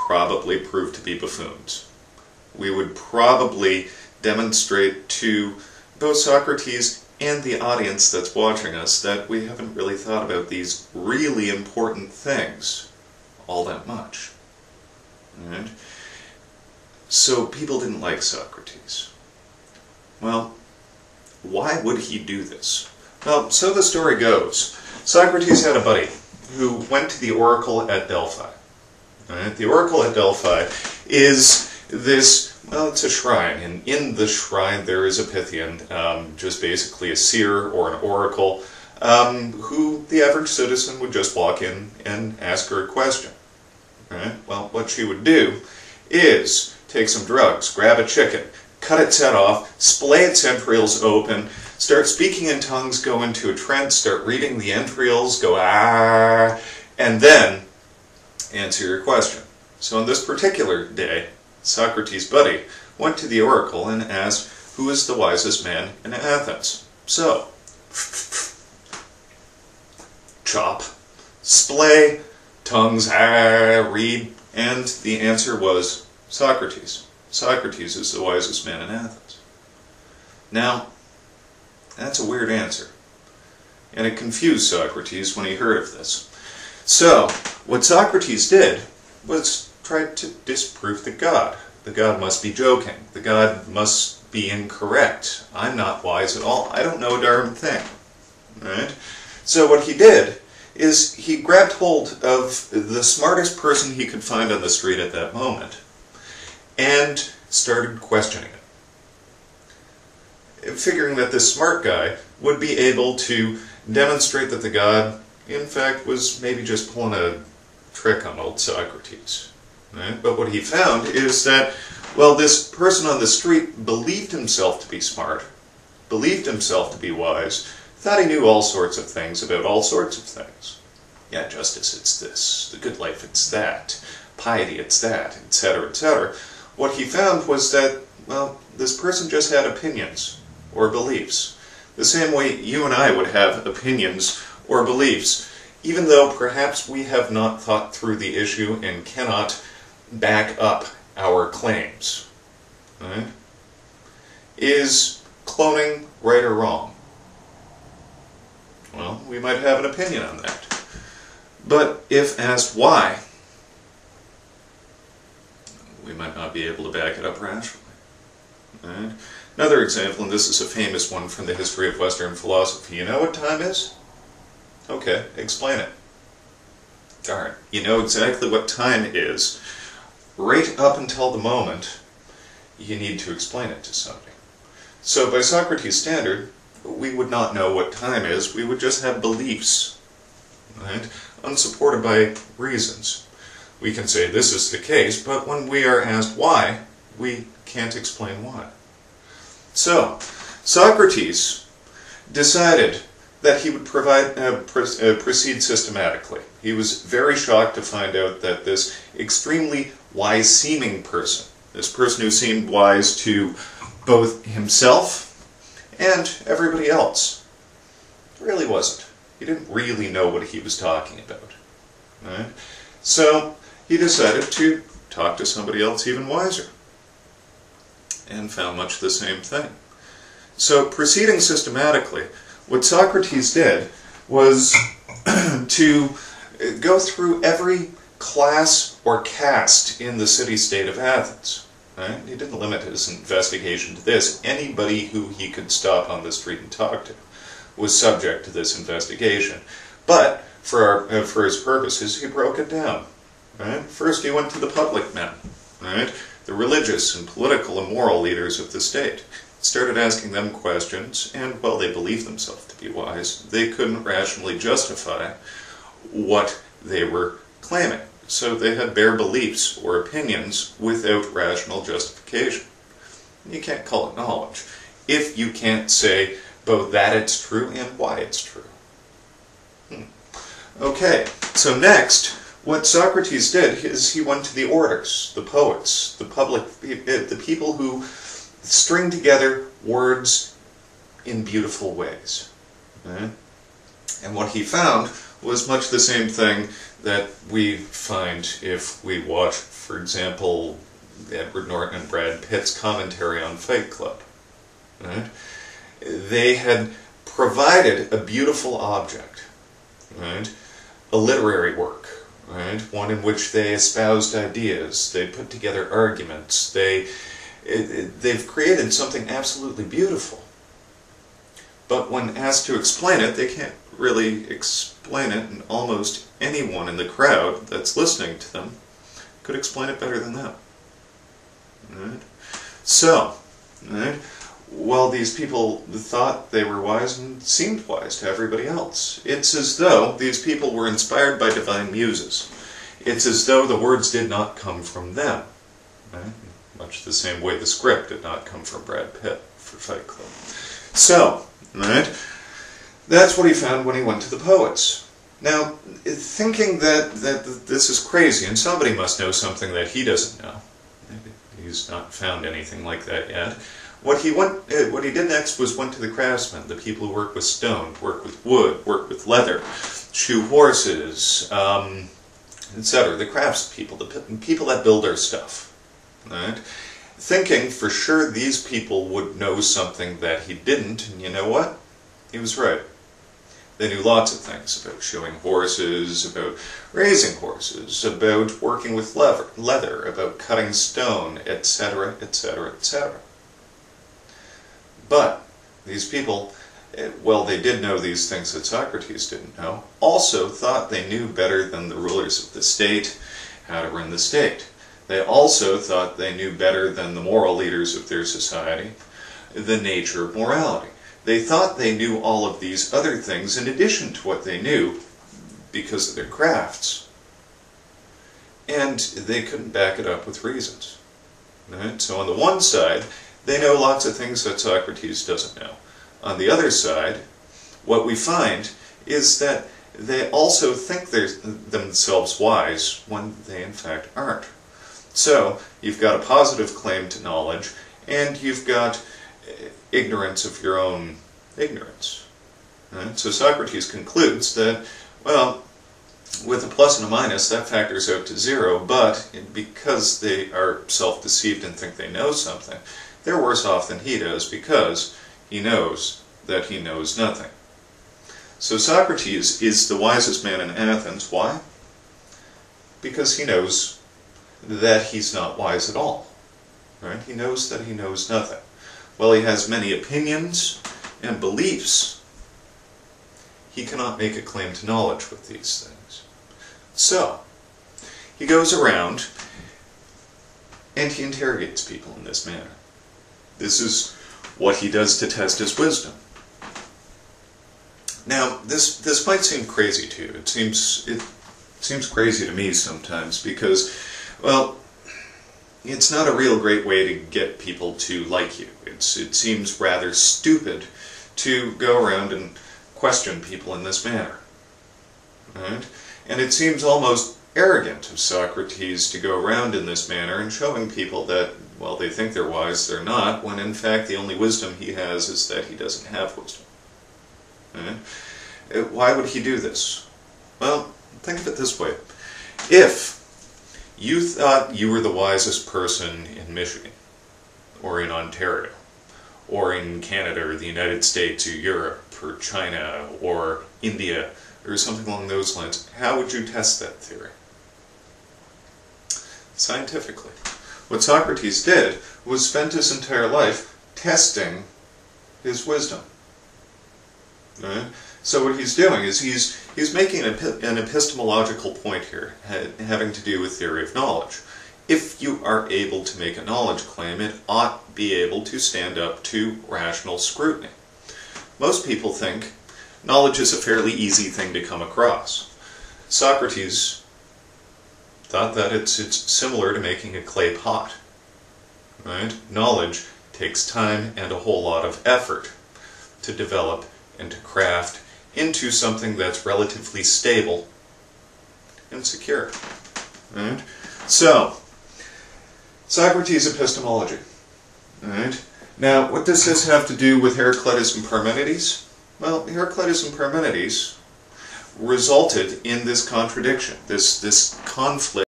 probably prove to be buffoons. We would probably demonstrate to both Socrates and the audience that's watching us that we haven't really thought about these really important things all that much. Right? So people didn't like Socrates. Well, why would he do this? Well, so the story goes. Socrates had a buddy who went to the oracle at Delphi. Right? The oracle at Delphi is this, well, it's a shrine, and in the shrine there is a Pythian, just basically a seer or an oracle, who the average citizen would just walk in and ask her a question. Right? Well, what she would do is take some drugs, grab a chicken, cut its head off, splay its entrails open, start speaking in tongues, go into a trance, start reading the entrails, go ah, and then answer your question. So on this particular day, Socrates' buddy went to the oracle and asked, who is the wisest man in Athens? So, chop, splay, tongues, read, and the answer was Socrates. Socrates is the wisest man in Athens. Now, that's a weird answer, and it confused Socrates when he heard of this. So, what Socrates did was try to disprove the god. The god must be joking. The god must be incorrect. I'm not wise at all. I don't know a darn thing. Right? So what he did is he grabbed hold of the smartest person he could find on the street at that moment and started questioning it, figuring that this smart guy would be able to demonstrate that the god, in fact, was maybe just pulling a trick on old Socrates. Right? But what he found is that, well, this person on the street believed himself to be smart, believed himself to be wise, thought he knew all sorts of things about all sorts of things. Yeah, justice, it's this. The good life, it's that. Piety, it's that, etc., etc. What he found was that, well, this person just had opinions or beliefs. The same way you and I would have opinions or beliefs, even though perhaps we have not thought through the issue and cannot back up our claims. Right? Is cloning right or wrong? Well, we might have an opinion on that. But if asked why, we might not be able to back it up rationally. Right? Another example, and this is a famous one from the history of Western philosophy. You know what time is? Okay, explain it. Darn, you know exactly what time is. Right up until the moment you need to explain it to somebody. So by Socrates' standard, we would not know what time is, we would just have beliefs, right? Unsupported by reasons. We can say this is the case, but when we are asked why, we can't explain why. So, Socrates decided that he would proceed systematically. He was very shocked to find out that this extremely wise-seeming person, this person who seemed wise to both himself and everybody else, really wasn't. He didn't really know what he was talking about. Right? So he decided to talk to somebody else even wiser, and found much the same thing. So proceeding systematically, what Socrates did was to go through every class or caste in the city-state of Athens. Right? He didn't limit his investigation to this. Anybody who he could stop on the street and talk to was subject to this investigation. But for his purposes, he broke it down. Right? First, he went to the public men, right? The religious and political and moral leaders of the state. Started asking them questions, and while they believed themselves to be wise, they couldn't rationally justify what they were claiming. So they had bare beliefs or opinions without rational justification. You can't call it knowledge if you can't say both that it's true and why it's true. Okay, so next, what Socrates did is he went to the orators, the poets, the public, the people who string together words in beautiful ways. Right? And what he found was much the same thing that we find if we watch, for example, Edward Norton and Brad Pitt's commentary on Fight Club. Right? They had provided a beautiful object, right? A literary work, right? One in which they espoused ideas, they put together arguments, they've created something absolutely beautiful. But when asked to explain it, they can't really explain it, and almost anyone in the crowd that's listening to them could explain it better than them. Right? So, right, while these people thought they were wise and seemed wise to everybody else, it's as though these people were inspired by divine muses. It's as though the words did not come from them. Right? Much the same way the script did not come from Brad Pitt for Fight Club. So, right, that's what he found when he went to the poets. Now, thinking that this is crazy, and somebody must know something that he doesn't know. He's not found anything like that yet. What he did next was went to the craftsmen, the people who work with stone, work with wood, work with leather, shoe horses, etc. The craftspeople, the people that build our stuff. Right? Thinking for sure these people would know something that he didn't, and you know what? He was right. They knew lots of things about shoeing horses, about raising horses, about working with leather, about cutting stone, etc., etc., etc. But these people, well, they did know these things that Socrates didn't know, also thought they knew better than the rulers of the state how to run the state. They also thought they knew better than the moral leaders of their society the nature of morality. They thought they knew all of these other things in addition to what they knew because of their crafts. And they couldn't back it up with reasons. Right? So on the one side, they know lots of things that Socrates doesn't know. On the other side, what we find is that they also think they're themselves wise when they in fact aren't. So you've got a positive claim to knowledge, and you've got ignorance of your own ignorance. Right? So Socrates concludes that, well, with a plus and a minus, that factors out to 0, but because they are self-deceived and think they know something, they're worse off than he does because he knows that he knows nothing. So Socrates is the wisest man in Athens. Why? Because he knows that he's not wise at all. Right? He knows that he knows nothing. While he has many opinions and beliefs, he cannot make a claim to knowledge with these things. So, he goes around and he interrogates people in this manner. This is what he does to test his wisdom. Now, this might seem crazy to you. It seems crazy to me sometimes because, well, it's not a real great way to get people to like you. It seems rather stupid to go around and question people in this manner. Right? And it seems almost arrogant of Socrates to go around in this manner and showing people that, well, they think they're wise, they're not, when in fact the only wisdom he has is that he doesn't have wisdom. Right? Why would he do this? Well, think of it this way. If you thought you were the wisest person in Michigan, or in Ontario, or in Canada, or the United States, or Europe, or China, or India, or something along those lines, how would you test that theory? Scientifically. What Socrates did was spend his entire life testing his wisdom. Right? So what he's doing is he's making an epistemological point here, having to do with theory of knowledge. If you are able to make a knowledge claim, it ought to be able to stand up to rational scrutiny. Most people think knowledge is a fairly easy thing to come across. Socrates thought that it's similar to making a clay pot. Right? Knowledge takes time and a whole lot of effort to develop and to craft into something that's relatively stable and secure. Right? So, Socrates' epistemology. Right? Now, what does this have to do with Heraclitus and Parmenides? Well, Heraclitus and Parmenides resulted in this contradiction, this conflict.